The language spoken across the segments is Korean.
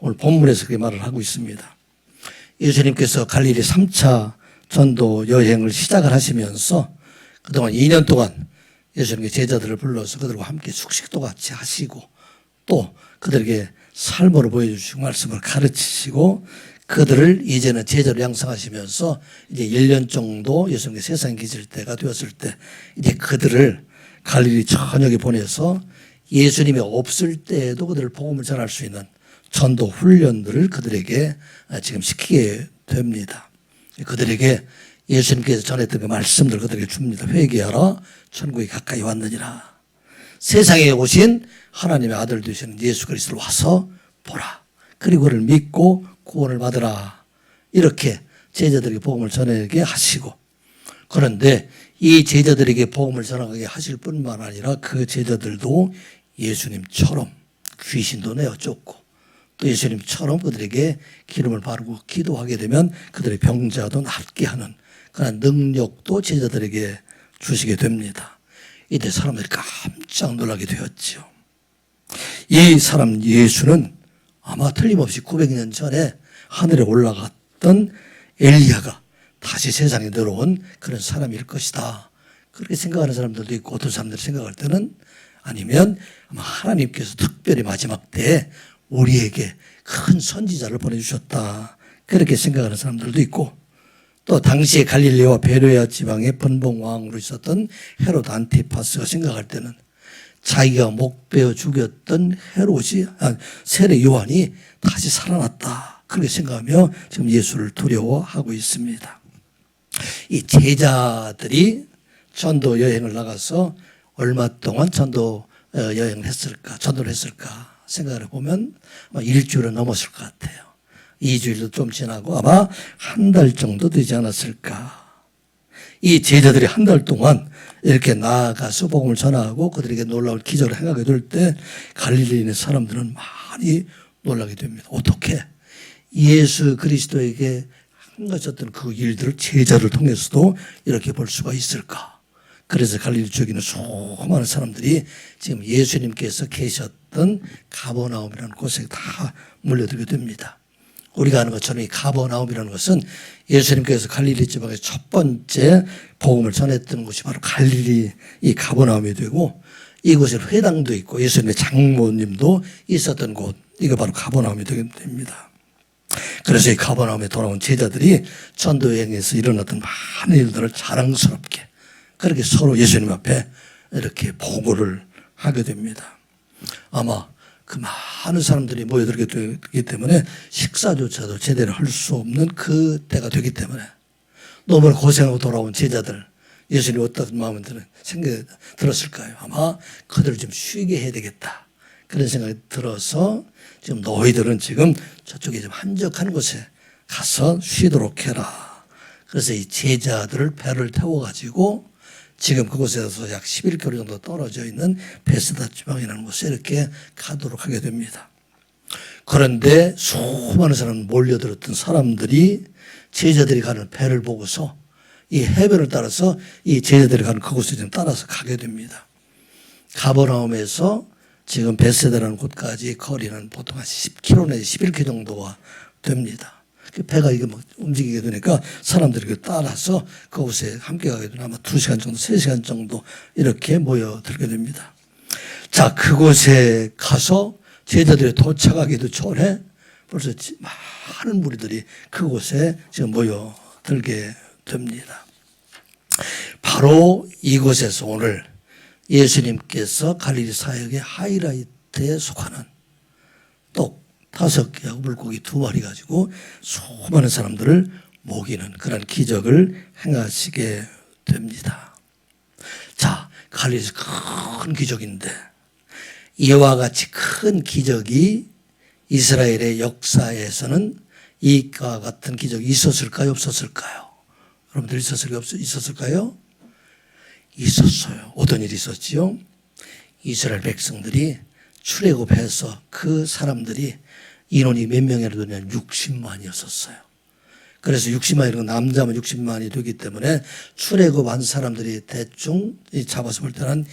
오늘 본문에서 그렇게 말을 하고 있습니다. 예수님께서 갈릴리 3차 전도 여행을 시작을 하시면서 그동안 2년 동안 예수님께 제자들을 불러서 그들과 함께 숙식도 같이 하시고 또 그들에게 삶으로 보여주시고 말씀을 가르치시고 그들을 이제는 제자로 양성하시면서 이제 1년 정도 예수님께 세상에 계실 때가 되었을 때 이제 그들을 갈릴리 전역에 보내서 예수님이 없을 때에도 그들을 복음을 전할 수 있는 전도 훈련들을 그들에게 지금 시키게 됩니다. 그들에게 예수님께서 전했던 그 말씀들 그들에게 줍니다. 회개하라 천국이 가까이 왔느니라. 세상에 오신 하나님의 아들 되시는 예수 그리스도를 와서 보라. 그리고 그를 믿고 구원을 받으라. 이렇게 제자들에게 복음을 전하게 하시고 그런데 이 제자들에게 복음을 전하게 하실 뿐만 아니라 그 제자들도 예수님처럼 귀신도 내어 쫓고 또 예수님처럼 그들에게 기름을 바르고 기도하게 되면 그들의 병자도 낫게 하는 그런 능력도 제자들에게 주시게 됩니다. 이때 사람들이 깜짝 놀라게 되었죠. 이 사람 예수는 아마 틀림없이 900년 전에 하늘에 올라갔던 엘리야가 다시 세상에 들어온 그런 사람일 것이다. 그렇게 생각하는 사람들도 있고 어떤 사람들이 생각할 때는 아니면 아마 하나님께서 특별히 마지막 때에 우리에게 큰 선지자를 보내주셨다. 그렇게 생각하는 사람들도 있고 또 당시에 갈릴리와 베레아 지방의 번봉왕으로 있었던 헤롯 안티파스가 생각할 때는 자기가 목베어 죽였던 세례 요한이 다시 살아났다. 그렇게 생각하며 지금 예수를 두려워하고 있습니다. 이 제자들이 전도 여행을 나가서 얼마 동안 전도 여행을 했을까, 전도를 했을까 생각을 해보면 일주일은 넘었을 것 같아요. 2주일도 좀 지나고 아마 한 달 정도 되지 않았을까. 이 제자들이 한 달 동안 이렇게 나아가서 복음을 전하고 그들에게 놀라운 기적을 행하게 될 때 갈릴리에 있는 사람들은 많이 놀라게 됩니다. 어떻게 예수 그리스도에게 행하셨던 그 일들을 제자를 통해서도 이렇게 볼 수가 있을까. 그래서 갈릴리 지역에는 수많은 사람들이 지금 예수님께서 계셨던 가버나움이라는 곳에 다 몰려들게 됩니다. 우리가 아는 것처럼 이 가버나움이라는 것은 예수님께서 갈릴리 지방의 첫 번째 복음을 전했던 곳이 바로 갈릴리 이 가버나움이 되고 이곳에 회당도 있고 예수님의 장모님도 있었던 곳, 이거 바로 가버나움이 되게 됩니다. 그래서 이 가버나움에 돌아온 제자들이 전도 여행에서 일어났던 많은 일들을 자랑스럽게 그렇게 서로 예수님 앞에 이렇게 보고를 하게 됩니다. 아마 그 많은 사람들이 모여들게 되기 때문에 식사조차도 제대로 할 수 없는 그 때가 되기 때문에 너무나 고생하고 돌아온 제자들 예수님이 어떤 마음을 생각이 들었을까요? 아마 그들을 좀 쉬게 해야 되겠다. 그런 생각이 들어서 지금 너희들은 지금 저쪽에 좀 한적한 곳에 가서 쉬도록 해라. 그래서 이 제자들을 배를 태워가지고 지금 그곳에서 약 11km 정도 떨어져 있는 베스다 지방이라는 곳에 이렇게 가도록 하게 됩니다. 그런데 수많은 사람 몰려들었던 사람들이 제자들이 가는 배를 보고서 이 해변을 따라서 이 제자들이 가는 그곳에 좀 따라서 가게 됩니다. 가버나움에서 지금 베세다라는 곳까지 거리는 보통 한 10km 내지 11km 정도가 됩니다. 배가 이게 막 움직이게 되니까 사람들이 따라서 그곳에 함께 가게 되면 아마 2시간 정도, 3시간 정도 이렇게 모여들게 됩니다. 자, 그곳에 가서 제자들이 도착하기도 전에 벌써 많은 무리들이 그곳에 지금 모여들게 됩니다. 바로 이곳에서 오늘 예수님께서 갈릴리 사역의 하이라이트에 속하는 떡 5개하고 물고기 2마리 가지고 수많은 사람들을 먹이는 그런 기적을 행하시게 됩니다. 자, 갈릴리에서 큰 기적인데 이와 같이 큰 기적이 이스라엘의 역사에서는 이와 같은 기적이 있었을까요? 없었을까요? 여러분들 있었을까요? 있었어요. 어떤 일이 있었지요? 이스라엘 백성들이 출애굽해서 그 사람들이 인원이 몇 명이라도 되면 60만이었었어요. 그래서 60만이 남자면 60만이 되기 때문에 출애굽한 사람들이 대충 잡아서 볼 때는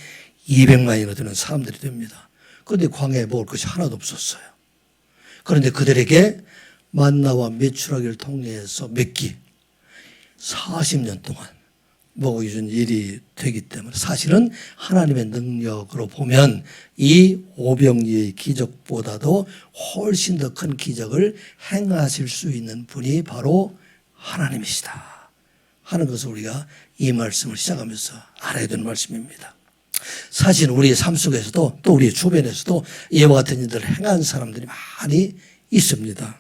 200만이나 되는 사람들이 됩니다. 그런데 광야에 먹을 것이 하나도 없었어요. 그런데 그들에게 만나와 메추라기를 통해서 몇 끼 40년 동안 먹어준 일이 되기 때문에 사실은 하나님의 능력으로 보면 이 오병이의 기적보다도 훨씬 더 큰 기적을 행하실 수 있는 분이 바로 하나님이시다 하는 것을 우리가 이 말씀을 시작하면서 알아야 되는 말씀입니다. 사실 우리의 삶 속에서도 또 우리 주변에서도 이와 같은 일들을 행한 사람들이 많이 있습니다.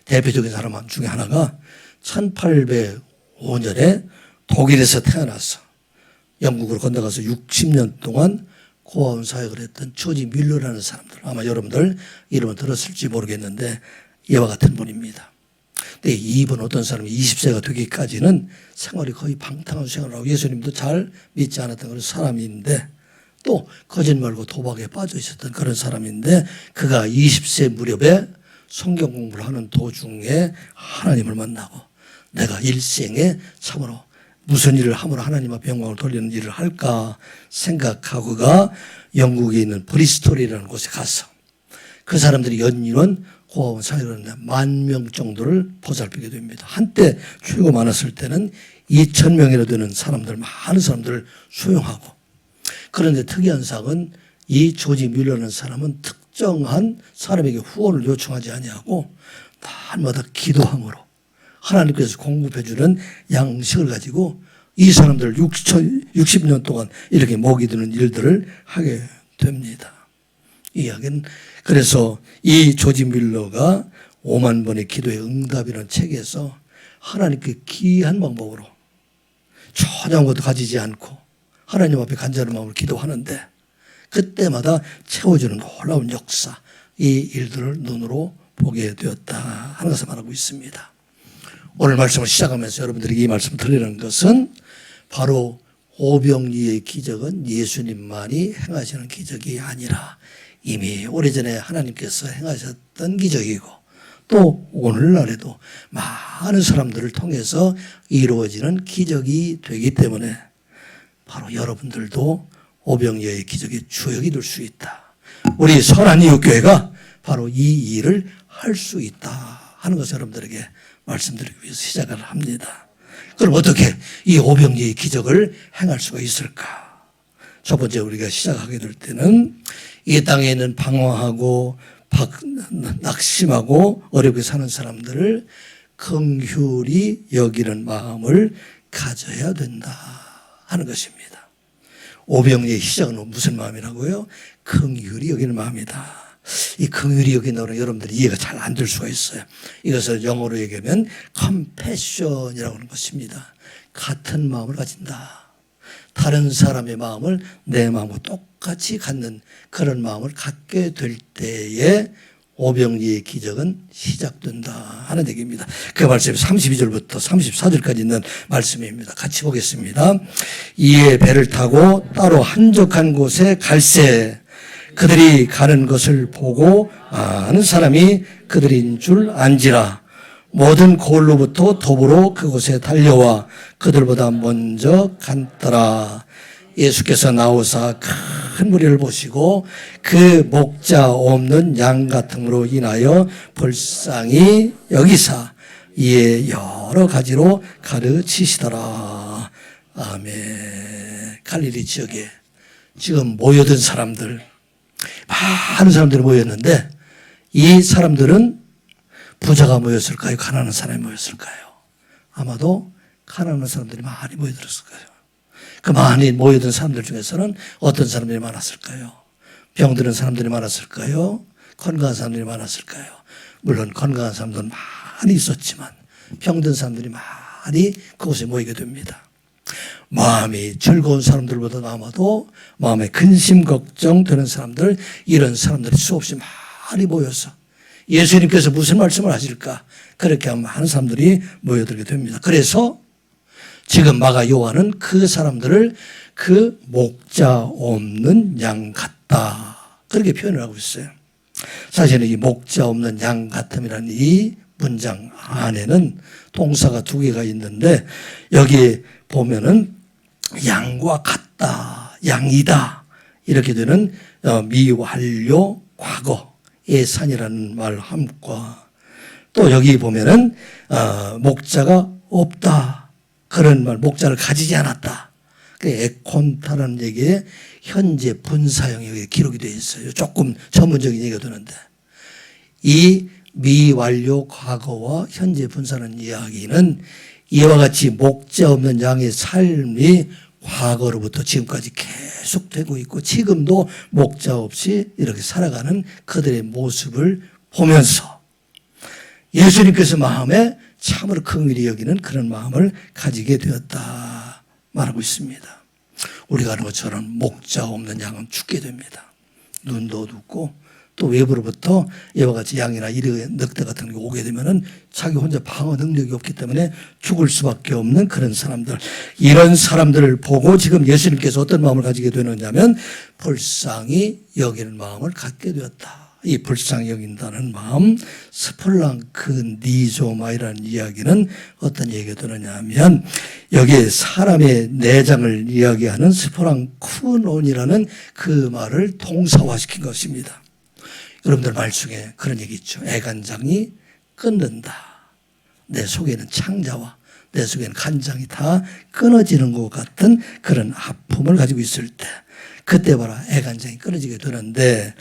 대표적인 사람 중에 하나가 1805년에 독일에서 태어나서 영국으로 건너가서 60년 동안 고아원 사역을 했던 조지 밀러라는 사람들, 아마 여러분들 이름을 들었을지 모르겠는데 이와 같은 분입니다. 근데 이분 어떤 사람이 20세가 되기까지는 생활이 거의 방탕한 생활을 하고 예수님도 잘 믿지 않았던 그런 사람인데 또 거짓말과 도박에 빠져 있었던 그런 사람인데 그가 20세 무렵에 성경 공부를 하는 도중에 하나님을 만나고 내가 일생에 참으로 무슨 일을 함으로 하나님 앞에 영광을 돌리는 일을 할까 생각하고 그가 영국에 있는 브리스톨이라는 곳에 가서 그 사람들이 연인원 고아원 사역을 하는데 10,000명 정도를 보살피게 됩니다. 한때 최고 많았을 때는 2,000명이나 되는 사람들, 많은 사람들을 수용하고 그런데 특이한 사항은 이 조지 밀러라는 사람은 특정한 사람에게 후원을 요청하지 아니하고 날마다 기도함으로 하나님께서 공급해 주는 양식을 가지고 이 사람들을 60년 동안 이렇게 먹이 드는 일들을 하게 됩니다. 이 이야기는 그래서 이 조지 밀러가 5만 번의 기도의 응답이라는 책에서 하나님께 귀한 방법으로 전혀 아무것도 가지지 않고 하나님 앞에 간절한 마음으로 기도하는데 그때마다 채워주는 놀라운 역사, 이 일들을 눈으로 보게 되었다 하는 것을 말하고 있습니다. 오늘 말씀을 시작하면서 여러분들에게 이 말씀을 드리는 것은 바로 오병이의 기적은 예수님만이 행하시는 기적이 아니라 이미 오래전에 하나님께서 행하셨던 기적이고 또 오늘날에도 많은 사람들을 통해서 이루어지는 기적이 되기 때문에 바로 여러분들도 오병이의 기적의 주역이 될 수 있다. 우리 선한이웃교회가 바로 이 일을 할 수 있다 하는 것을 여러분들에게 말씀드리기 위해서 시작을 합니다. 그럼 어떻게 이 오병이의 기적을 행할 수가 있을까? 첫 번째 우리가 시작하게 될 때는 이 땅에 있는 방황하고 낙심하고 어렵게 사는 사람들을 긍휼히 여기는 마음을 가져야 된다 하는 것입니다. 오병이의 시작은 무슨 마음이라고요? 긍휼히 여기는 마음이다. 이 긍휼히 여기는 여러분들이 이해가 잘 안 될 수가 있어요. 이것을 영어로 얘기하면 compassion이라고 하는 것입니다. 같은 마음을 가진다. 다른 사람의 마음을 내 마음과 똑같이 갖는 그런 마음을 갖게 될 때에 오병이의 기적은 시작된다 하는 얘기입니다. 그 말씀이 32절부터 34절까지 있는 말씀입니다. 같이 보겠습니다. 이에 배를 타고 따로 한적한 곳에 갈새 그들이 가는 것을 보고 아는 사람이 그들인 줄 안지라. 모든 고을로부터 도보로 그곳에 달려와 그들보다 먼저 갔더라. 예수께서 나오사 큰 무리를 보시고 그 목자 없는 양 같음으로 인하여 불쌍히 여기사 이에 여러 가지로 가르치시더라. 아멘. 갈릴리 지역에 지금 모여든 사람들, 많은 사람들이 모였는데 이 사람들은 부자가 모였을까요? 가난한 사람이 모였을까요? 아마도 가난한 사람들이 많이 모여들었을 거예요. 그 많이 모여든 사람들 중에서는 어떤 사람들이 많았을까요? 병드는 사람들이 많았을까요? 건강한 사람들이 많았을까요? 물론 건강한 사람들은 많이 있었지만 병든 사람들이 많이 그곳에 모이게 됩니다. 마음이 즐거운 사람들보다 아마도 마음에 근심 걱정되는 사람들, 이런 사람들이 수없이 많이 모여서 예수님께서 무슨 말씀을 하실까? 그렇게 하면 많은 사람들이 모여들게 됩니다. 그래서 지금 마가 요한은 그 사람들을 그 목자 없는 양 같다, 그렇게 표현을 하고 있어요. 사실은 이 목자 없는 양 같음이라는 이 문장 안에는 동사가 두 개가 있는데 여기 보면은 양과 같다, 양이다 이렇게 되는 미완료 과거 예산이라는 말 함과 또 여기 보면은 목자가 없다. 그런 말, 목자를 가지지 않았다. 에콘타라는 얘기에 현재 분사형이 여기 기록이 되어 있어요. 조금 전문적인 얘기가 되는데 이 미완료 과거와 현재 분사라는 이야기는 이와 같이 목자 없는 양의 삶이 과거로부터 지금까지 계속되고 있고 지금도 목자 없이 이렇게 살아가는 그들의 모습을 보면서 예수님께서 마음에 참으로 긍휼히 여기는 그런 마음을 가지게 되었다 말하고 있습니다. 우리가 아는 것처럼 목자 없는 양은 죽게 됩니다. 눈도 어둡고 또 외부로부터 이와 같이 양이나 이르 늑대 같은 게 오게 되면은 자기 혼자 방어 능력이 없기 때문에 죽을 수밖에 없는 그런 사람들, 이런 사람들을 보고 지금 예수님께서 어떤 마음을 가지게 되느냐면 불쌍히 여기는 마음을 갖게 되었다. 이 불쌍히 여긴다는 마음, 스폴랑크 니조마이라는 이야기는 어떤 얘기가 되느냐 하면 여기에 사람의 내장을 이야기하는 스폴랑쿠논이라는 그 말을 동사화시킨 것입니다. 여러분들 말 중에 그런 얘기 있죠. 애간장이 끊는다. 내 속에 있는 창자와 내 속에 있는 간장이 다 끊어지는 것 같은 그런 아픔을 가지고 있을 때 그때 봐라 애간장이 끊어지게 되는데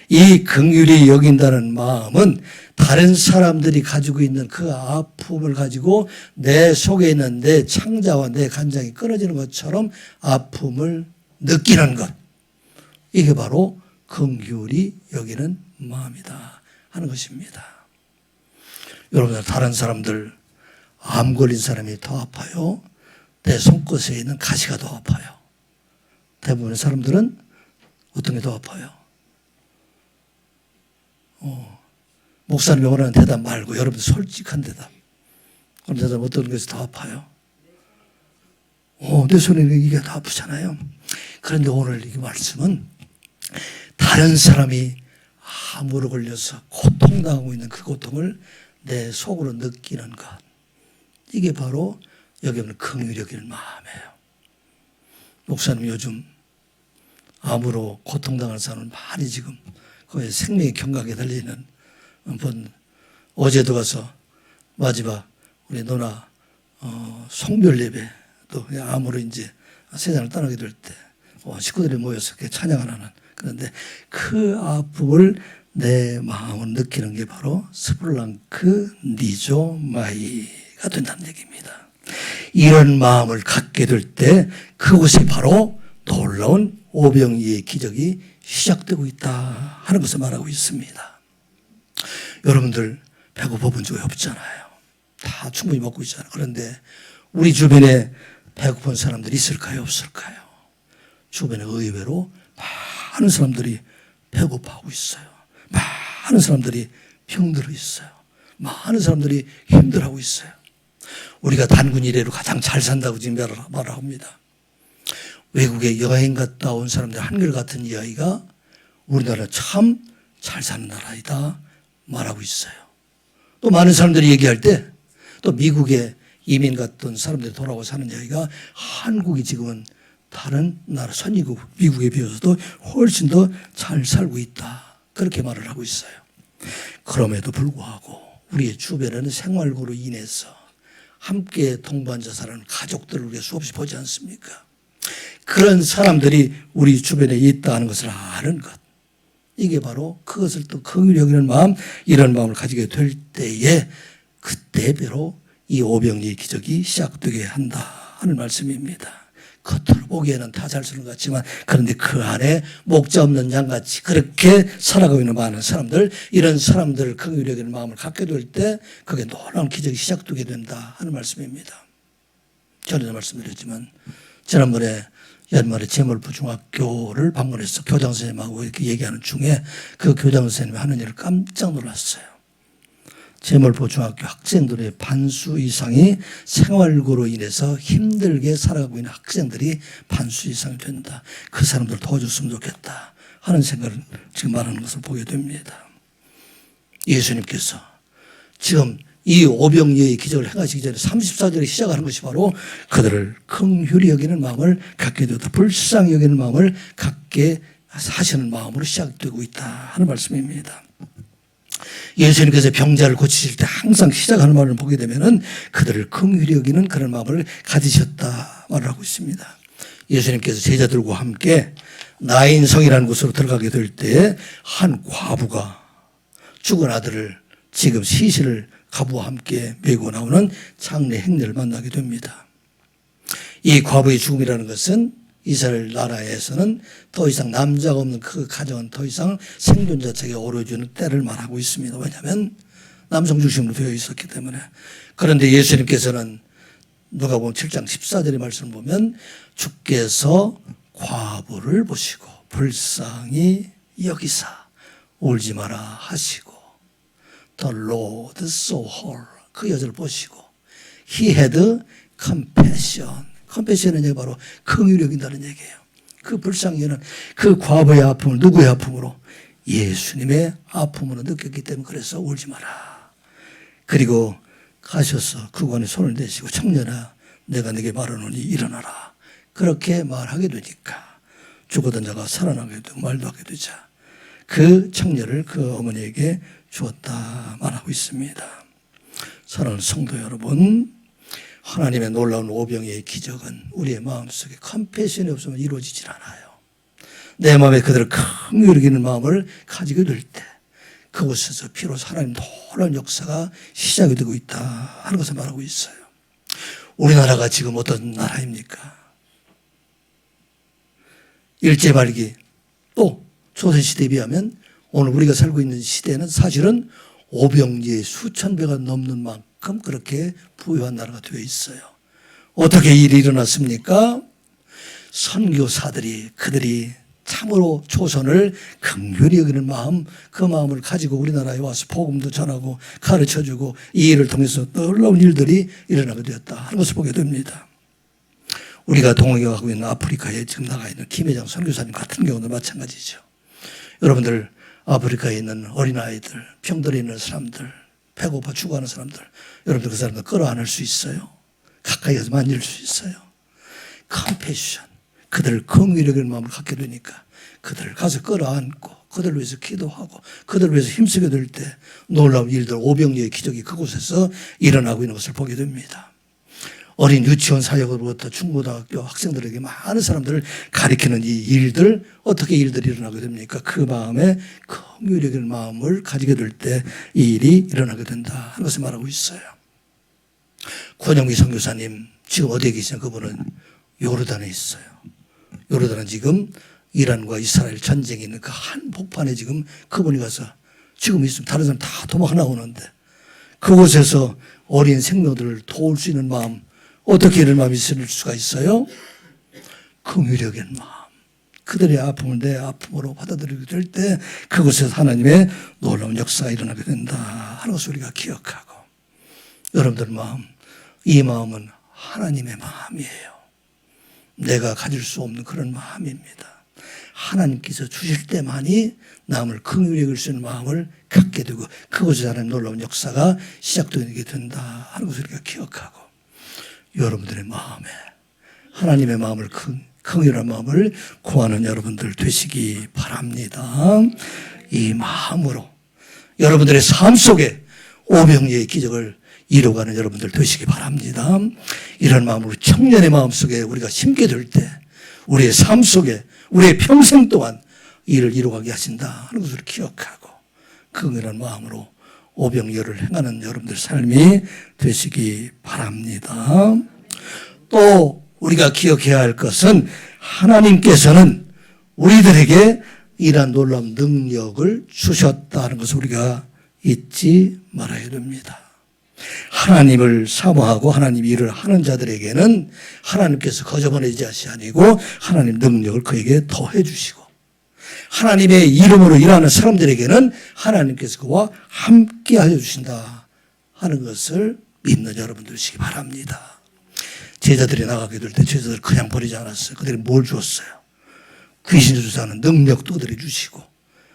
이 긍휼히 여긴다는 마음은 다른 사람들이 가지고 있는 그 아픔을 가지고 내 속에 있는 내 창자와 내 간장이 끊어지는 것처럼 아픔을 느끼는 것. 이게 바로 긍휼히 여기는 마음이다 하는 것입니다. 여러분들 다른 사람들 암 걸린 사람이 더 아파요? 내 손끝에 있는 가시가 더 아파요? 대부분의 사람들은 어떤 게 더 아파요? 목사님이 원하는 대답 말고 여러분들 솔직한 대답. 그런 대답 어떤 것이 더 아파요? 내 손에 이게 더 아프잖아요. 그런데 오늘 이 말씀은 다른 사람이 암으로 걸려서 고통당하고 있는 그 고통을 내 속으로 느끼는 것. 이게 바로 여기 오는 긍휼히 여기는 마음이에요. 목사님 요즘 암으로 고통당하는 사람은 많이 지금 거의 생명의 경각에 달리는 어제도 가서 마지막 우리 누나 송별 예배 또 암으로 이제 세상을 떠나게 될 때 식구들이 모여서 이렇게 찬양을 하는 그런데 그 아픔을 내 마음을 느끼는 게 바로 스폴랑크 니조마이가 된다는 얘기입니다. 이런 마음을 갖게 될 때 그곳에 바로 놀라운 오병이의 기적이 시작되고 있다 하는 것을 말하고 있습니다. 여러분들 배고파 본 적이 없잖아요. 다 충분히 먹고 있잖아요. 그런데 우리 주변에 배고픈 사람들이 있을까요? 없을까요? 주변에 의외로 많은 사람들이 배고파하고 있어요. 많은 사람들이 병들어 있어요. 많은 사람들이 힘들어하고 있어요. 우리가 단군 이래로 가장 잘 산다고 지금 말을 합니다. 외국에 여행 갔다 온 사람들 한결같은 이야기가 우리나라 참 잘 사는 나라이다 말하고 있어요. 또 많은 사람들이 얘기할 때 또 미국에 이민 갔던 사람들이 돌아오고 사는 이야기가 한국이 지금은 다른 나라 선진국 미국에 비해서도 훨씬 더 잘 살고 있다. 그렇게 말을 하고 있어요. 그럼에도 불구하고 우리의 주변에는 생활고로 인해서 함께 동반자 살아가는 가족들을 우리가 수없이 보지 않습니까? 그런 사람들이 우리 주변에 있다는 것을 아는 것. 이게 바로 그것을 또 긍휼히 여기는 마음, 이런 마음을 가지게 될 때에 그때 비로 이 오병이의 기적이 시작되게 한다 하는 말씀입니다. 겉으로 보기에는 다 잘 사는 것 같지만 그런데 그 안에 목자 없는 양같이 그렇게 살아가고 있는 많은 사람들, 이런 사람들을 긍휼히 여기는 마음을 갖게 될 때 그게 놀라운 기적이 시작되게 된다 하는 말씀입니다. 전에도 말씀드렸지만 지난번에 연말에 제물포 중학교를 방문해서 교장 선생님하고 이렇게 얘기하는 중에 그 교장 선생님이 하는 일을 깜짝 놀랐어요. 제물포 중학교 학생들의 반수 이상이 생활고로 인해서 힘들게 살아가고 있는 학생들이 반수 이상이 된다. 그 사람들 도와줬으면 좋겠다 하는 생각을 지금 말하는 것을 보게 됩니다. 예수님께서 지금 이 오병이의 기적을 행하시기 전에 34절에 시작하는 것이 바로 그들을 긍휼히 여기는 마음을 갖게 되었다. 불쌍히 여기는 마음을 갖게 하시는 마음으로 시작되고 있다 하는 말씀입니다. 예수님께서 병자를 고치실 때 항상 시작하는 말을 보게 되면은 그들을 긍휼히 여기는 그런 마음을 가지셨다 말을 하고 있습니다. 예수님께서 제자들과 함께 나인성이라는 곳으로 들어가게 될 때 한 과부가 죽은 아들을 지금 시신을 가부와 함께 메고 나오는 장례 행례를 만나게 됩니다. 이 과부의 죽음이라는 것은 이스라엘 나라에서는 더 이상 남자가 없는 그 가정은 더 이상 생존 자체가 어려워지는 때를 말하고 있습니다. 왜냐하면 남성 중심으로 되어 있었기 때문에. 그런데 예수님께서는 누가복음 7장 14절의 말씀을 보면 주께서 과부를 보시고 불쌍히 여기사 울지 마라 하시고 The Lord saw her 그 여자를 보시고 He had compassion 컴패션은 바로 긍휼히 여긴다는 얘기예요. 그 불쌍히는 그 과부의 아픔을 누구의 아픔으로? 예수님의 아픔으로 느꼈기 때문에 그래서 울지 마라. 그리고 가셔서 그관에 손을 대시고 청년아 내가 네게 말하노니 일어나라. 그렇게 말하게 되니까 죽었던 자가 살아나게 되고 말도 하게 되자 그 청년을 그 어머니에게 주었다 말하고 있습니다. 사랑하는 성도 여러분, 하나님의 놀라운 오병이의 기적은 우리의 마음속에 컴패션이 없으면 이루어지질 않아요. 내 마음에 그들을 긍휼히 여기는 마음을 가지게 될 때 그곳에서 비로소 하나님 놀라운 역사가 시작이 되고 있다 하는 것을 말하고 있어요. 우리나라가 지금 어떤 나라입니까? 일제말기 또 조선시대에 비하면 오늘 우리가 살고 있는 시대는 사실은 오병이의 수천 배가 넘는 만큼 그렇게 부유한 나라가 되어 있어요. 어떻게 일이 일어났습니까? 선교사들이 그들이 참으로 조선을 긍휼히 여기는 마음 그 마음을 가지고 우리나라에 와서 복음도 전하고 가르쳐주고 이 일을 통해서 놀라운 일들이 일어나게 되었다 하는 것을 보게 됩니다. 우리가 동역하고 있는 아프리카에 지금 나가 있는 김혜장 선교사님 같은 경우도 마찬가지죠. 여러분들 아프리카에 있는 어린아이들, 병들어 있는 사람들, 배고파 죽어가는 사람들, 여러분들 그 사람들 끌어안을 수 있어요? 가까이 가서 만질 수 있어요? 컴패션, 그들을 긍휼히 여기는 마음을 갖게 되니까 그들을 가서 끌어안고 그들을 위해서 기도하고 그들을 위해서 힘쓰게 될 때 놀라운 일들, 오병이의 기적이 그곳에서 일어나고 있는 것을 보게 됩니다. 어린 유치원 사역으로부터 중고등학교 학생들에게 많은 사람들을 가리키는 이 일들, 어떻게 일들이 일어나게 됩니까? 그 마음에 긍휼히 여기는 마음을 가지게 될 때 이 일이 일어나게 된다 하는 것을 말하고 있어요. 권영기 선교사님 지금 어디에 계시냐? 그분은 요르단에 있어요. 요르단은 지금 이란과 이스라엘 전쟁이 있는 그 한복판에 지금 그분이 가서 지금 있으면 다른 사람 다 도망 나오는데 그곳에서 어린 생명들을 도울 수 있는 마음, 어떻게 이런 마음이 있을 수가 있어요? 긍휼히 여기는 마음. 그들의 아픔을 내 아픔으로 받아들이게 될 때 그곳에서 하나님의 놀라운 역사가 일어나게 된다 하는 것을 우리가 기억하고, 여러분들 마음, 이 마음은 하나님의 마음이에요. 내가 가질 수 없는 그런 마음입니다. 하나님께서 주실 때만이 남을 긍휼히 여길 수 있는 마음을 갖게 되고 그곳에서 하나님 놀라운 역사가 시작되게 된다 하는 것을 우리가 기억하고, 여러분들의 마음에 하나님의 마음을 긍휼한 마음을 구하는 여러분들 되시기 바랍니다. 이 마음으로 여러분들의 삶 속에 오병이의 기적을 이루어가는 여러분들 되시기 바랍니다. 이런 마음으로 청년의 마음 속에 우리가 심게 될 때 우리의 삶 속에 우리의 평생 동안 일을 이루어가게 하신다 하는 것을 기억하고 긍휼한 마음으로 오병이어를 행하는 여러분들 삶이 되시기 바랍니다. 또 우리가 기억해야 할 것은 하나님께서는 우리들에게 이러한 놀라운 능력을 주셨다는 것을 우리가 잊지 말아야 됩니다. 하나님을 사모하고 하나님 일을 하는 자들에게는 하나님께서 거저버리지 아니고 하나님 능력을 그에게 더해 주시고, 하나님의 이름으로 일하는 사람들에게는 하나님께서 그와 함께 하여 주신다 하는 것을 믿는 여러분들이시기 바랍니다. 제자들이 나가게 될 때 제자들 그냥 버리지 않았어요. 그들이 뭘 주었어요? 귀신 주사하는 능력도 그들이 주시고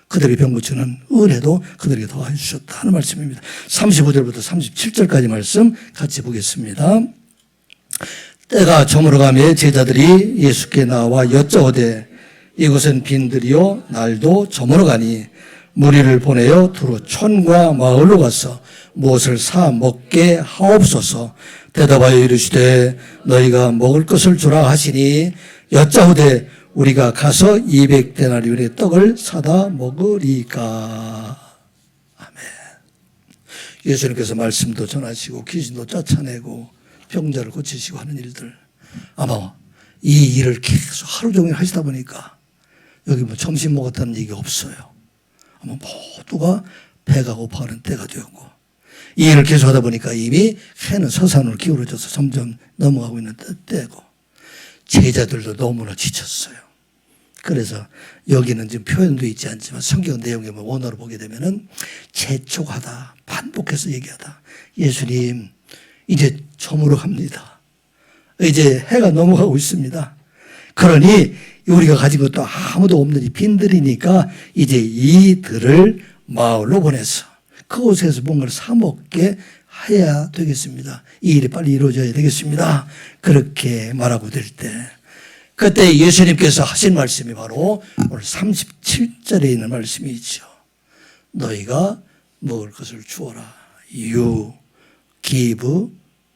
그들에게 병 고치는 은혜도 그들에게 더해 주셨다 하는 말씀입니다. 35절부터 37절까지 말씀 같이 보겠습니다. 때가 저물어가며 제자들이 예수께 나와 여짜오되 이곳은 빈들이요 날도 저물어가니 무리를 보내어 두루 촌과 마을로 가서 무엇을 사 먹게 하옵소서. 대답하여 이르시되 너희가 먹을 것을 주라 하시니 여짜오되 우리가 가서 200데나리온의 떡을 사다 먹으리까. 아멘. 예수님께서 말씀도 전하시고 귀신도 쫓아내고 병자를 고치시고 하는 일들, 아마 이 일을 계속 하루 종일 하시다 보니까 여기 뭐 점심 먹었다는 얘기가 없어요. 아마 모두가 배가 고파하는 때가 되었고, 이 일을 계속 하다 보니까 이미 해는 서산으로 기울어져서 점점 넘어가고 있는 때고, 제자들도 너무나 지쳤어요. 그래서 여기는 지금 표현도 있지 않지만 성경 내용에 원어로 보게 되면은 재촉하다, 반복해서 얘기하다. 예수님, 이제 저물어 갑니다. 이제 해가 넘어가고 있습니다. 그러니 우리가 가진 것도 아무도 없는 이 빈들이니까 이제 이들을 마을로 보내서 그곳에서 뭔가를 사 먹게 해야 되겠습니다. 이 일이 빨리 이루어져야 되겠습니다. 그렇게 말하고 될 때, 그때 예수님께서 하신 말씀이 바로 오늘 37절에 있는 말씀이죠. 너희가 먹을 것을 주어라. You give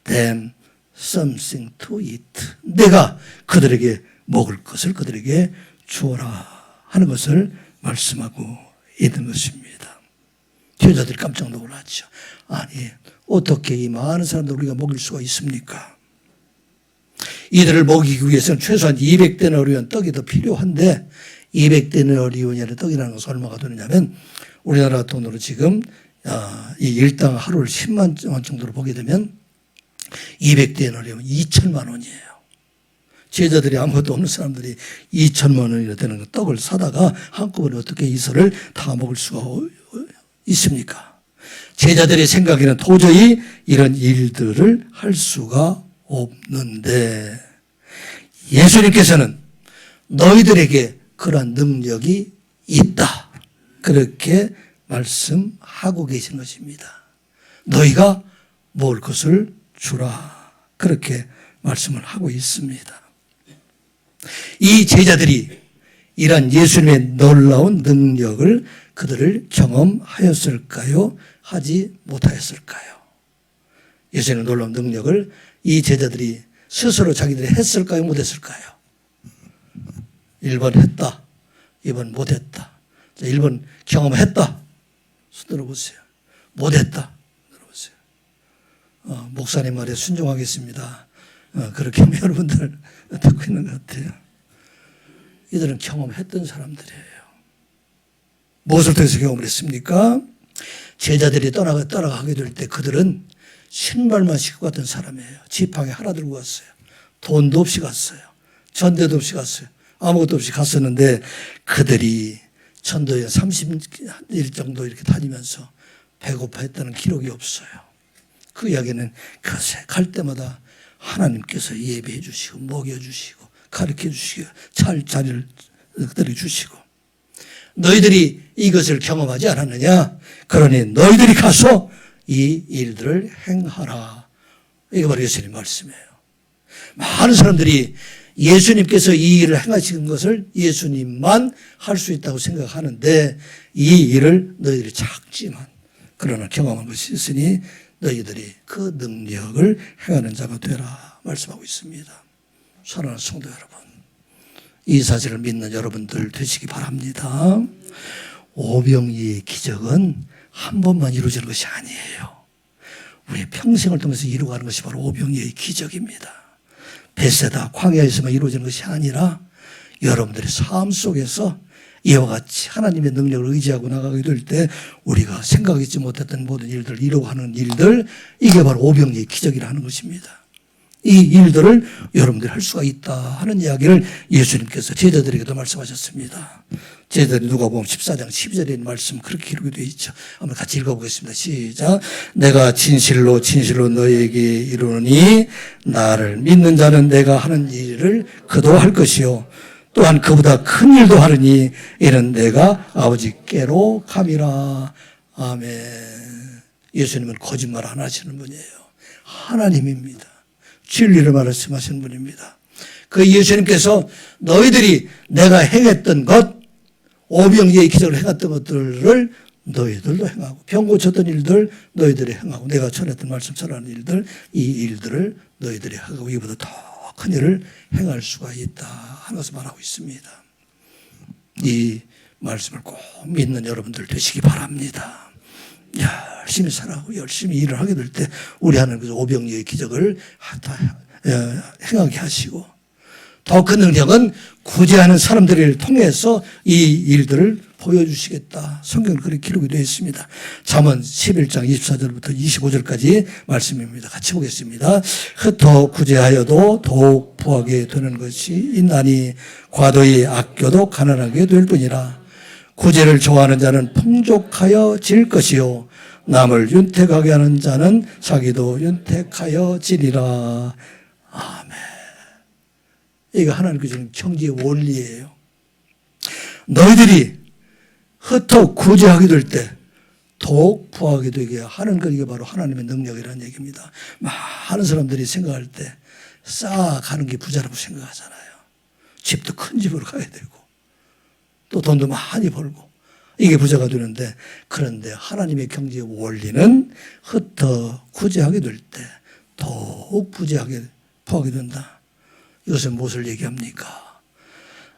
them something to eat. 내가 그들에게 먹을 것을 그들에게 주어라 하는 것을 말씀하고 있는 것입니다. 제자들이 깜짝 놀랐죠. 아니, 어떻게 이 많은 사람들 우리가 먹일 수가 있습니까? 이들을 먹이기 위해서는 최소한 200데나리온 떡이 더 필요한데, 200데나리온이라는 떡이라는 것은 얼마가 되느냐면 우리나라 돈으로 지금 이 일당 하루를 10만 원 정도로 보게 되면 200데나리온 2천만 원이에요. 제자들이 아무것도 없는 사람들이 2천만 원이나 되는 떡을 사다가 한꺼번에 어떻게 이설을 다 먹을 수가 있습니까? 제자들의 생각에는 도저히 이런 일들을 할 수가 없는데, 예수님께서는 너희들에게 그러한 능력이 있다, 그렇게 말씀하고 계신 것입니다. 너희가 먹을 것을 주라, 그렇게 말씀을 하고 있습니다. 이 제자들이 이러한 예수님의 놀라운 능력을 그들을 경험하였을까요? 하지 못하였을까요? 예수님의 놀라운 능력을 이 제자들이 스스로 자기들이 했을까요? 못했을까요? 1번 했다, 2번 못했다. 1번 경험했다, 손 들어보세요. 못했다, 들어보세요. 목사님 말에 순종하겠습니다. 그렇게 하면 여러분들 듣고 있는 것 같아요. 이들은 경험했던 사람들이에요. 무엇을 통해서 경험을 했습니까? 제자들이 떠나가게 될 때 그들은 신발만 신고 갔던 사람이에요. 지팡이 하나 들고 갔어요. 돈도 없이 갔어요. 전대도 없이 갔어요. 아무것도 없이 갔었는데 그들이 전도에 30일 정도 이렇게 다니면서 배고파했다는 기록이 없어요. 그 이야기는 그새 갈 때마다 하나님께서 예배해 주시고 먹여주시고 가르쳐 주시고 자리를 그들이 주시고, 너희들이 이것을 경험하지 않았느냐? 그러니 너희들이 가서 이 일들을 행하라. 이게 바로 예수님 말씀이에요. 많은 사람들이 예수님께서 이 일을 행하신 것을 예수님만 할 수 있다고 생각하는데, 이 일을 너희들이 작지만 그러나 경험한 것이 있으니 너희들이 그 능력을 행하는 자가 되라 말씀하고 있습니다. 사랑하는 성도 여러분, 이 사실을 믿는 여러분들 되시기 바랍니다. 오병이의 기적은 한 번만 이루어지는 것이 아니에요. 우리의 평생을 통해서 이루어가는 것이 바로 오병이의 기적입니다. 베세다 광야에서만 이루어지는 것이 아니라 여러분들의 삶 속에서 이와 같이 하나님의 능력을 의지하고 나가게 될 때 우리가 생각하지 못했던 모든 일들을 이루어가는 일들, 이게 바로 오병이의 기적이라는 것입니다. 이 일들을 여러분들이 할 수가 있다 하는 이야기를 예수님께서 제자들에게도 말씀하셨습니다. 제자들이 누가복음 14장 12절에 있는 말씀 그렇게 기록이 되어 있죠. 한번 같이 읽어보겠습니다. 시작. 내가 진실로 진실로 너희에게 이르노니 나를 믿는 자는 내가 하는 일을 그도 할 것이요 또한 그보다 큰 일도 하느니 이는 내가 아버지께로 감이라. 아멘. 예수님은 거짓말 안 하시는 분이에요. 하나님입니다. 진리를 말씀하시는 분입니다. 그 예수님께서 너희들이 내가 행했던 것, 오병이의 기적을 행했던 것들을 너희들도 행하고, 병 고쳤던 일들 너희들이 행하고, 내가 전했던 말씀 전하는 일들, 이 일들을 너희들이 하고 이보다 더 큰 일을 행할 수가 있다 하는 것을 말하고 있습니다. 이 말씀을 꼭 믿는 여러분들 되시기 바랍니다. 열심히 살아가고 열심히 일을 하게 될 때 우리 하나님께서 오병이의 기적을 행하게 하시고, 더 큰 능력은 구제하는 사람들을 통해서 이 일들을 보여주시겠다. 성경은 그렇게 기록이 되어 있습니다. 잠언 11장 24절부터 25절까지 말씀입니다. 같이 보겠습니다. 흩어 구제하여도 더욱 부하게 되는 것이 있나니 과도히 아껴도 가난하게 될 뿐이라. 구제를 좋아하는 자는 풍족하여 질 것이요 남을 윤택하게 하는 자는 자기도 윤택하여 지리라. 아멘. 이거 하나님께서 주는 경지의 원리예요. 너희들이 흩어 구제하게 될 때 더욱 부하게 되게 하는 것, 이게 바로 하나님의 능력이라는 얘기입니다. 많은 사람들이 생각할 때 쌓아가는 게 부자라고 생각하잖아요. 집도 큰 집으로 가야 되고 또 돈도 많이 벌고 이게 부자가 되는데, 그런데 하나님의 경제의 원리는 흩어 구제하게 될 때 더욱 부하게 된다. 이것은 무엇을 얘기합니까?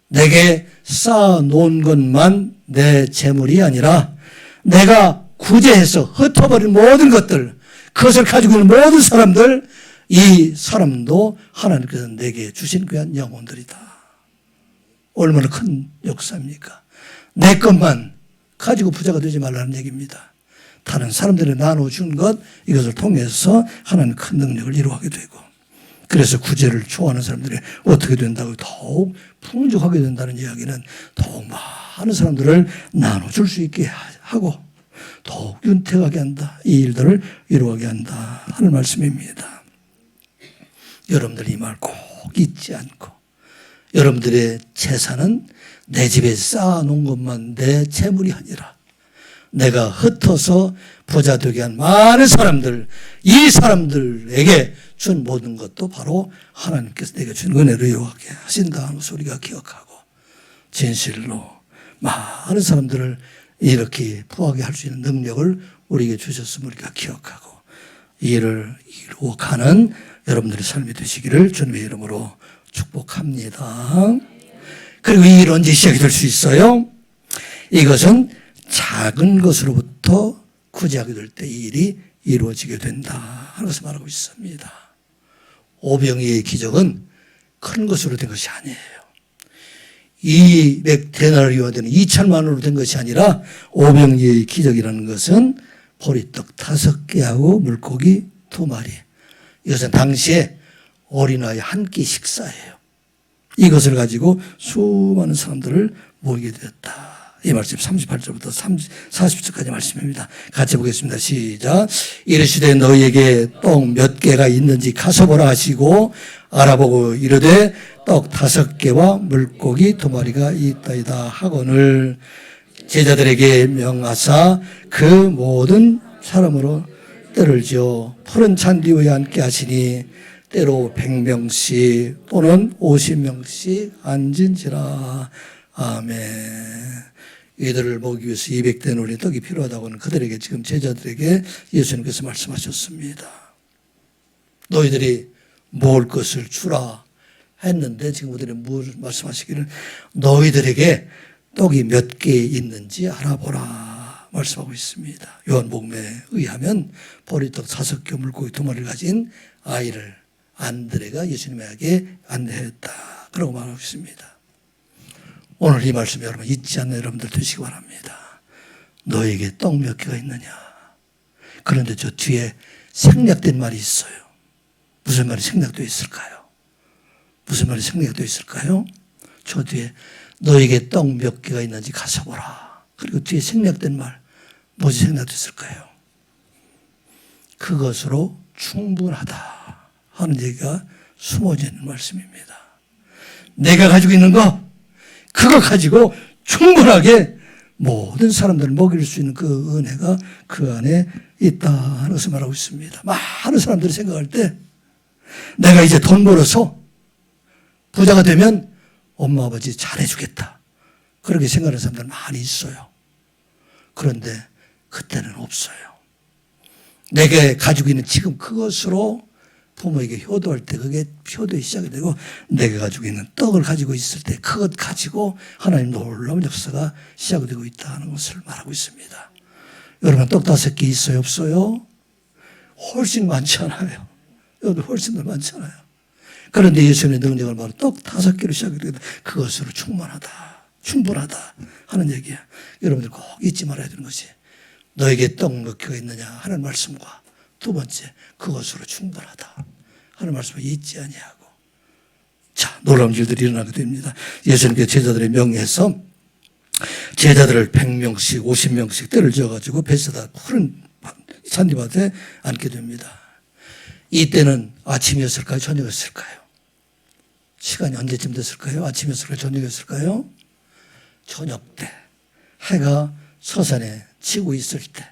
내게 쌓아놓은 것만 내 재물이 아니라 내가 구제해서 흩어버린 모든 것들, 그것을 가지고 있는 모든 사람들, 이 사람도 하나님께서 내게 주신 귀한 영혼들이다. 얼마나 큰 역사입니까? 내 것만 가지고 부자가 되지 말라는 얘기입니다. 다른 사람들이 나눠준 것, 이것을 통해서 하나님 큰 능력을 이루어가게 되고, 그래서 구제를 좋아하는 사람들이 어떻게 된다고 더욱 풍족하게 된다는 이야기는 더욱 많은 사람들을 나눠줄 수 있게 하고 더욱 윤택하게 한다. 이 일들을 이루어가게 한다 하는 말씀입니다. 여러분들 이 말 꼭 잊지 않고, 여러분들의 재산은 내 집에 쌓아놓은 것만 내 재물이 아니라 내가 흩어서 부자 되게 한 많은 사람들, 이 사람들에게 준 모든 것도 바로 하나님께서 내게 준 은혜로 이루어가게 하신다는 것을 우리가 기억하고, 진실로 많은 사람들을 이렇게 부하게 할 수 있는 능력을 우리에게 주셨음을 우리가 기억하고 이 일을 이루어가는 여러분들의 삶이 되시기를 주님의 이름으로 축복합니다. 그리고 이 일은 언제 시작이 될 수 있어요? 이것은 작은 것으로부터 구제하게 될 때 이 일이 이루어지게 된다 하는 것을 말하고 있습니다. 오병이의 기적은 큰 것으로 된 것이 아니에요. 200데나리오가 되는 2천만 원으로 된 것이 아니라, 오병이의 기적이라는 것은 보리떡 5개하고 물고기 2마리. 이것은 당시에 어린아이 한 끼 식사예요. 이것을 가지고 수많은 사람들을 모이게 되었다. 이 말씀 38절부터 40절까지 말씀입니다. 같이 보겠습니다. 시작. 이르시되 너희에게 떡 몇 개가 있는지 가서 보라 하시고 알아보고 이르되 떡 5개와 물고기 2마리가 있다이다 하거늘 제자들에게 명하사 그 모든 사람으로 때를 지어 푸른 잔디 위에 앉게 하시니 때로 100명씩 또는 50명씩 앉은지라. 아멘. 이들을 먹기 위해서 200데나리 떡이 필요하다고는 그들에게, 지금 제자들에게 예수님께서 말씀하셨습니다. 너희들이 먹을 것을 주라 했는데 지금 그들이 뭘 말씀하시기를 너희들에게 떡이 몇 개 있는지 알아보라 말씀하고 있습니다. 요한복음에 의하면 보리떡 5개 물고기 2마리를 가진 아이를 안드레가 예수님에게 안내했다 그러고 말하고 있습니다. 오늘 이 말씀 여러분 잊지 않는 여러분들 되시기 바랍니다. 너에게 떡 몇 개가 있느냐. 그런데 저 뒤에 생략된 말이 있어요. 무슨 말이 생략되어 있을까요? 무슨 말이 생략되어 있을까요? 저 뒤에 너에게 떡 몇 개가 있는지 가서 보라. 그리고 뒤에 생략된 말 무엇이 생략됐을까요? 그것으로 충분하다 하는 얘기가 숨어져 있는 말씀입니다. 내가 가지고 있는 거 그거 가지고 충분하게 모든 사람들을 먹일 수 있는 그 은혜가 그 안에 있다 하는 것을 말하고 있습니다. 많은 사람들이 생각할 때 내가 이제 돈 벌어서 부자가 되면 엄마 아버지 잘해주겠다. 그렇게 생각하는 사람들 많이 있어요. 그런데 그때는 없어요. 내가 가지고 있는 지금 그것으로 부모에게 효도할 때 그게 효도의 시작이 되고, 내가 가지고 있는 떡을 가지고 있을 때 그것 가지고 하나님 놀라운 역사가 시작되고 있다는 것을 말하고 있습니다. 여러분, 떡 5개 있어요, 없어요? 훨씬 많잖아요. 여러분, 훨씬 더 많잖아요. 그런데 예수님의 능력을 바로 떡 5개로 시작이 되고 그것으로 충분하다 하는 얘기야. 여러분들 꼭 잊지 말아야 되는 것이, 너에게 떡 몇 개가 있느냐 하는 말씀과, 두 번째, 그것으로 충분하다 하는 말씀을 잊지 아니하고. 자, 놀라운 일들이 일어나게 됩니다. 예수님께서 제자들의 명예에서 제자들을 100명씩 50명씩 때를 지어가지고 베세다 푸른 산디밭에 앉게 됩니다. 이때는 아침이었을까요, 저녁이었을까요? 시간이 언제쯤 됐을까요? 아침이었을까요, 저녁이었을까요? 저녁 때, 해가 서산에 지고 있을 때,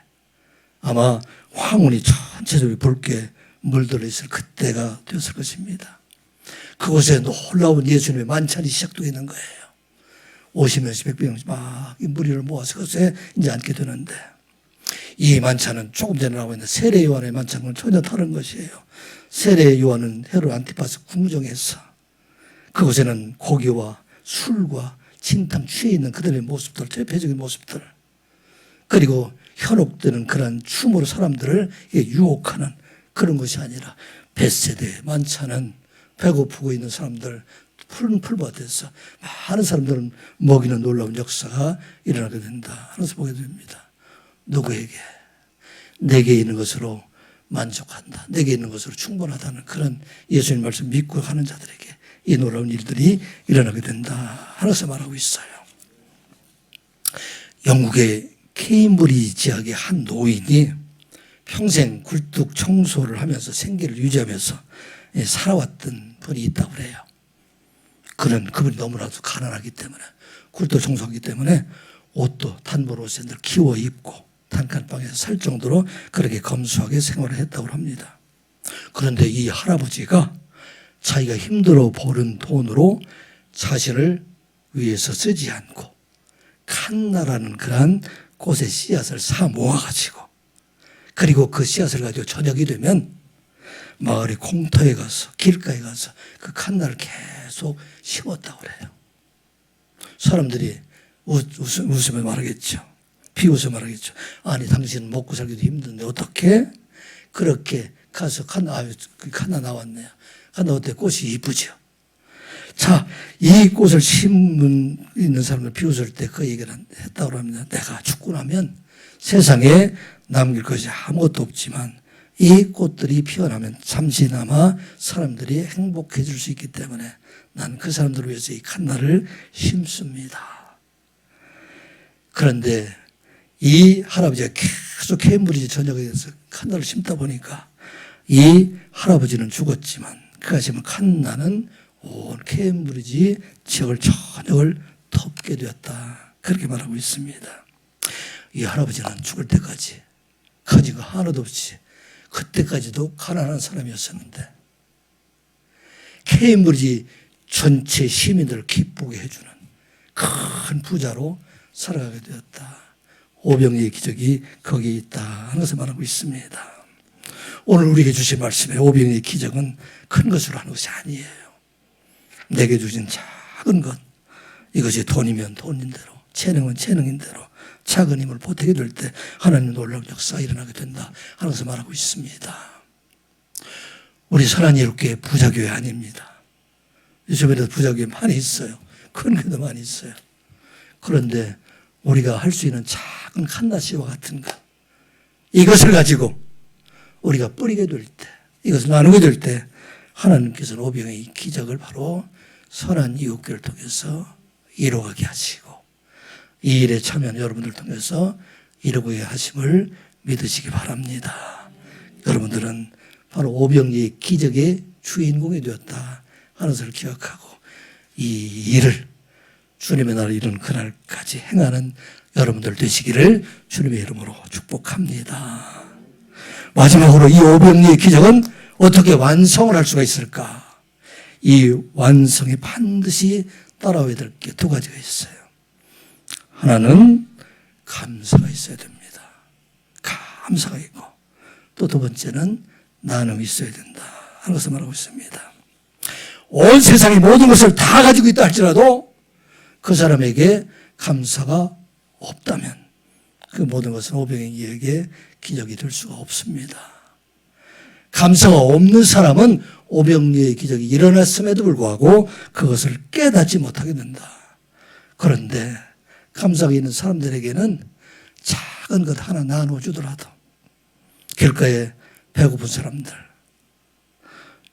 아마 황혼이 전체적으로 붉게 물들어 있을 그때가 되었을 것입니다. 그곳에 놀라운 예수님의 만찬이 시작되고 있는 거예요. 50명씩 100명씩 막 이 무리를 모아서 그것에 이제 앉게 되는데, 이 만찬은 조금 전에 나오고 있는 세례 요한의 만찬과는 전혀 다른 것이에요. 세례 요한은 헤롯 안티파스 궁정에서 그곳에는 고기와 술과 진탕 취해 있는 그들의 모습들, 대표적인 모습들, 그리고 현혹되는 그런 춤으로 사람들을 유혹하는 그런 것이 아니라, 벳세다의 만찬은 배고프고 있는 사람들, 푸른 풀밭에서 많은 사람들을 먹이는 놀라운 역사가 일어나게 된다 하면서 보게 됩니다. 누구에게? 내게 있는 것으로 만족한다, 내게 있는 것으로 충분하다는 그런 예수님 말씀 믿고 하는 자들에게 이 놀라운 일들이 일어나게 된다 하면서 말하고 있어요. 영국의 케임브리지 지역의 한 노인이 평생 굴뚝 청소를 하면서 생계를 유지하면서 살아왔던 분이 있다고 그래요. 그분이 너무나도 가난하기 때문에, 굴뚝 청소하기 때문에 옷도 단벌 옷에 늘 키워 입고 단칸방에서 살 정도로 그렇게 검소하게 생활을 했다고 합니다. 그런데 이 할아버지가 자기가 힘들어 버는 돈으로 자신을 위해서 쓰지 않고 칸나라는 그러한 꽃의 씨앗을 사 모아가지고, 그리고 그 씨앗을 가지고 저녁이 되면 마을의 공터에 가서, 길가에 가서 그 칸나를 계속 심었다고 그래요. 사람들이 웃으며 말하겠죠. 비웃으며 말하겠죠. 아니, 당신은 먹고 살기도 힘든데 어떻게 그렇게 가서 칸나 나왔네요. 칸나 어때? 꽃이 이쁘죠. 자, 이 꽃을 심은 있는 사람들 비웃을 때 그 얘기를 했다고 합니다. 내가 죽고 나면 세상에 남길 것이 아무것도 없지만 이 꽃들이 피어나면 잠시나마 사람들이 행복해질 수 있기 때문에 난 그 사람들을 위해서 이 칸나를 심습니다. 그런데 이 할아버지가 계속 케임브리지 전역에서 칸나를 심다 보니까 이 할아버지는 죽었지만 그가 심은 칸나는 온 케임브리지 지역을 전역을 덮게 되었다, 그렇게 말하고 있습니다. 이 할아버지는 죽을 때까지 가진 거 하나도 없이 그때까지도 가난한 사람이었었는데 케임브리지 전체 시민들을 기쁘게 해주는 큰 부자로 살아가게 되었다. 오병이의 기적이 거기에 있다 하는 것을 말하고 있습니다. 오늘 우리에게 주신 말씀에 오병이의 기적은 큰 것으로 하는 것이 아니에요. 내게 주신 작은 것, 이것이 돈이면 돈인 대로, 재능은 재능인 대로 작은 힘을 보태게 될 때 하나님의 놀라운 역사가 일어나게 된다 하는 것을 말하고 있습니다. 우리 선한예롭게 부자교회 아닙니다. 요즘에도 부자교회 많이 있어요. 큰 교회도 많이 있어요. 그런데 우리가 할 수 있는 작은 칸나씨와 같은 것, 이것을 가지고 우리가 뿌리게 될 때, 이것을 나누게 될 때 하나님께서는 오병의 기적을 바로 선한 이웃교회를 통해서 이루어가게 하시고 이 일에 참여하는 여러분들 통해서 이루게 하심을 믿으시기 바랍니다. 여러분들은 바로 오병이의 기적의 주인공이 되었다 하는 것을 기억하고 이 일을 주님의 나라를 이루는 그날까지 행하는 여러분들 되시기를 주님의 이름으로 축복합니다. 마지막으로 이 오병이의 기적은 어떻게 완성을 할 수가 있을까? 이 완성에 반드시 따라와야 될 게 두 가지가 있어요. 하나는 감사가 있어야 됩니다. 감사가 있고, 또 두 번째는 나눔이 있어야 된다 하는 것을 말하고 있습니다. 온 세상의 모든 것을 다 가지고 있다 할지라도 그 사람에게 감사가 없다면 그 모든 것은 오병이어에게 기적이 될 수가 없습니다. 감사가 없는 사람은 오병이어의 기적이 일어났음에도 불구하고 그것을 깨닫지 못하게 된다. 그런데 감사가 있는 사람들에게는 작은 것 하나 나눠주더라도, 길가에 배고픈 사람들,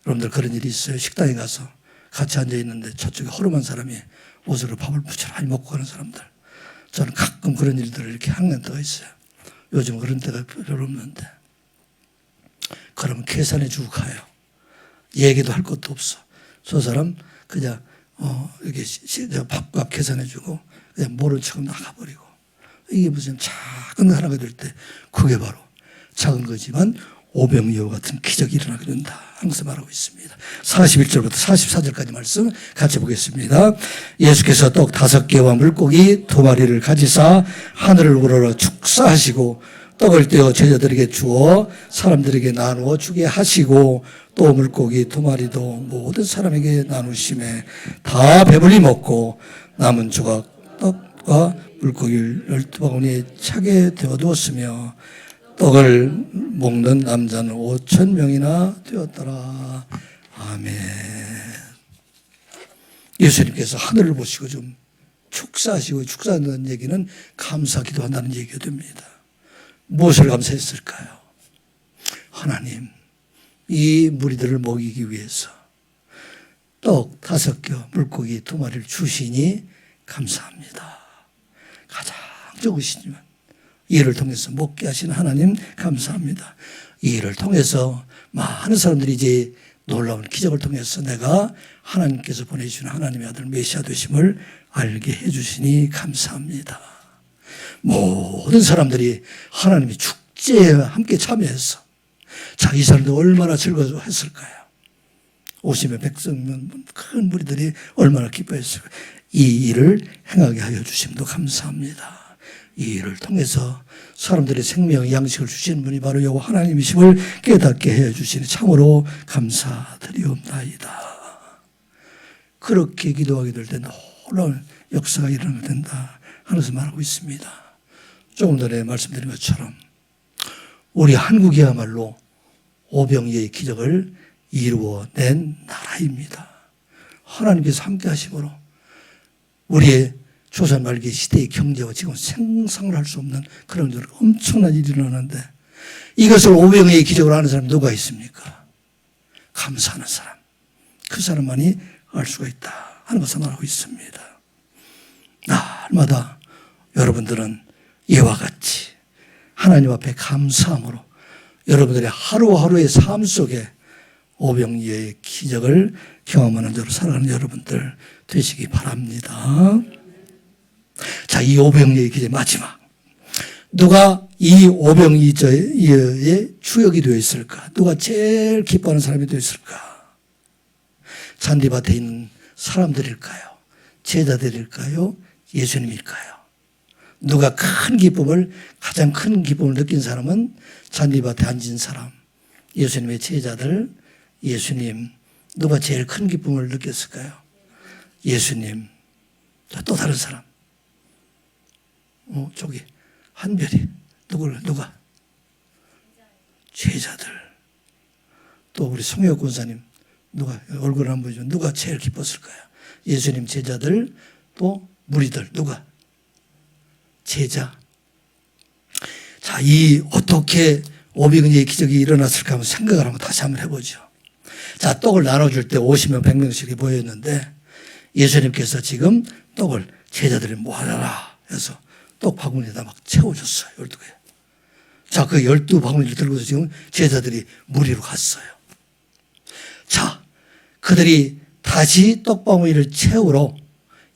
여러분들 그런 일이 있어요. 식당에 가서 같이 앉아있는데 저쪽에 허름한 사람이 옷으로 밥을 부지런히 먹고 가는 사람들. 저는 가끔 그런 일들을 이렇게 하는 때가 있어요. 요즘 그런 때가 별로 없는데. 그러면 계산해 주고 가요. 얘기도 할 것도 없어. 저 사람 그냥 이렇게 밥값 계산해 주고 그냥 모른 척 나가버리고. 이게 무슨 작은 거 하나가 될 때 그게 바로 작은 거지만 오병이어 같은 기적이 일어나게 된다 하는 것을 말하고 있습니다. 41절부터 44절까지 말씀 같이 보겠습니다. 예수께서 떡 5개와 물고기 2마리를 가지사 하늘을 우러러 축사하시고 떡을 떼어 제자들에게 주어 사람들에게 나누어 주게 하시고 또 물고기 2마리도 모든 사람에게 나누심에 다 배불리 먹고 남은 조각 떡과 물고기를 12바구니에 차게 데워두었으며 떡을 먹는 남자는 5,000명이나 되었더라. 아멘. 예수님께서 하늘을 보시고 좀 축사하시고, 축사한다는 얘기는 감사기도 한다는 얘기가 됩니다. 무엇을 감사했을까요? 하나님, 이 무리들을 먹이기 위해서 떡 5개, 물고기 2마리를 주시니 감사합니다. 가장 적으시지만 이 일을 통해서 먹게 하시는 하나님 감사합니다. 이 일을 통해서 많은 사람들이 이제 놀라운 기적을 통해서 내가 하나님께서 보내주신 하나님의 아들 메시아 되심을 알게 해주시니 감사합니다. 모든 사람들이 하나님의 축제에 함께 참여해서 자, 이 사람들 얼마나 즐거워했을까요? 오시면 백성 큰 무리들이 얼마나 기뻐했을까요? 이 일을 행하게 하여 주심도 감사합니다. 이 일을 통해서 사람들의 생명의 양식을 주시는 분이 바로 여호와 하나님이심을 깨닫게 해주시니 참으로 감사드리옵나이다. 그렇게 기도하게 될 때 놀라운 역사가 일어나게 된다 하면서 말하고 있습니다. 조금 전에 말씀드린 것처럼 우리 한국이야말로 오병이어의 기적을 이루어낸 나라입니다. 하나님께서 함께 하심으로 우리의 조선 말기 시대의 경제와 지금 생상을 할 수 없는 그런 엄청난 일이 일어나는데 이것을 오병이어의 기적으로 하는 사람이 누가 있습니까? 감사하는 사람. 그 사람만이 알 수가 있다 하는 것을 말하고 있습니다. 날마다 여러분들은 이와 같이 하나님 앞에 감사함으로 여러분들의 하루하루의 삶 속에 오병이어의 기적을 경험하는 자로 살아가는 여러분들 되시기 바랍니다. 자, 이 오병이어의 기적 마지막. 누가 이 오병이어의 주역이 되어 있을까? 누가 제일 기뻐하는 사람이 되어 있을까? 잔디밭에 있는 사람들일까요? 제자들일까요? 예수님일까요? 누가 가장 큰 기쁨을 느낀 사람은 잔디밭에 앉은 사람, 예수님의 제자들, 예수님. 누가 제일 큰 기쁨을 느꼈을까요? 예수님. 또 다른 사람. 저기 한별이. 누가? 제자들. 또 우리 송혜옥 권사님. 누가 얼굴 안 보여줘. 누가 제일 기뻤을까요? 예수님 제자들, 또 무리들. 누가? 제자. 자, 이 어떻게 오병이어의 기적이 일어났을까 한번 생각을 한번 다시 한번 해보죠. 자, 떡을 나눠줄 때 50명, 100명씩이 모였는데 예수님께서 지금 떡을 제자들이 모아라 해서 떡 바구니에다 막 채워줬어요. 12개. 자, 그 12바구니를 들고서 지금 제자들이 무리로 갔어요. 자, 그들이 다시 떡바구니를 채우러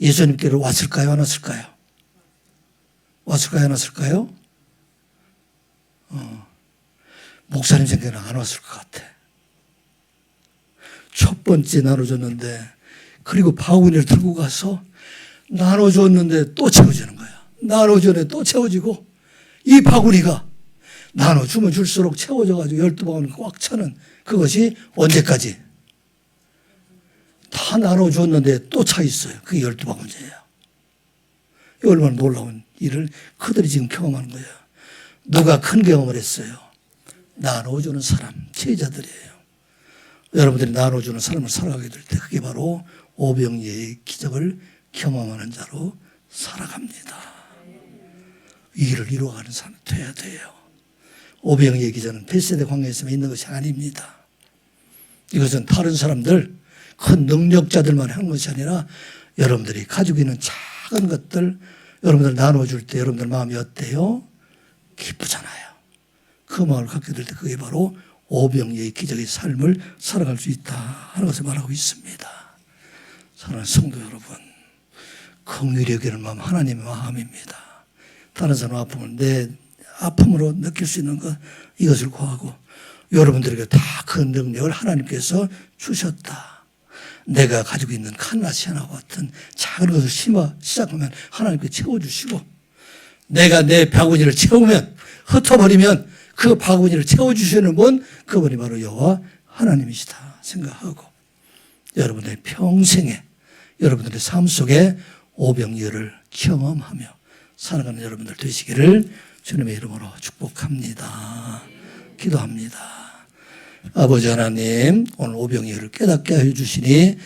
예수님께로 왔을까요? 안 왔을까요? 왔을까요? 안 왔을까요? 목사님 생각에는 안 왔을 것 같아. 첫 번째 나눠줬는데, 그리고 바구니를 들고 가서 나눠줬는데 또 채워주는 거야. 나눠주네 또 채워지고, 이 바구니가 나눠주면 줄수록 채워져가지고 12바구니 꽉 차는 그것이 언제까지? 다 나눠줬는데 또 차 있어요. 그게 12바구니예요. 얼마나 놀라운 일을 그들이 지금 경험하는 거예요. 누가 큰 경험을 했어요? 나눠주는 사람, 제자들이에요. 여러분들이 나눠주는 삶을 살아가게 될 때 그게 바로 오병이의 기적을 경험하는 자로 살아갑니다. 이 일을 이루어가는 사람이 돼야 돼요. 오병이의 기적은 벳세다 광야에서만 있는 것이 아닙니다. 이것은 다른 사람들, 큰 능력자들만 하는 것이 아니라 여러분들이 가지고 있는 작은 것들, 여러분들 나눠줄 때 여러분들 마음이 어때요? 기쁘잖아요. 그 마음을 갖게 될 때 그게 바로 오병이의 기적의 삶을 살아갈 수 있다 하는 것을 말하고 있습니다. 사랑하는 성도 여러분, 긍휼히 여기는 마음 하나님의 마음입니다. 다른 사람 아픔을 내 아픔으로 느낄 수 있는 것, 이것을 구하고 여러분들에게 다 그 능력을 하나님께서 주셨다. 내가 가지고 있는 칸나시아나와 같은 작은 것을 시작하면 하나님께 채워주시고, 내가 내 바구니를 채우면, 흩어버리면 그 바구니를 채워주시는 분, 그분이 바로 여호와 하나님이시다 생각하고 여러분의 평생에, 여러분들의 삶 속에 오병이어를 경험하며 살아가는 여러분들 되시기를 주님의 이름으로 축복합니다. 기도합니다. 아버지 하나님, 오늘 오병이어를 깨닫게 하여 주시니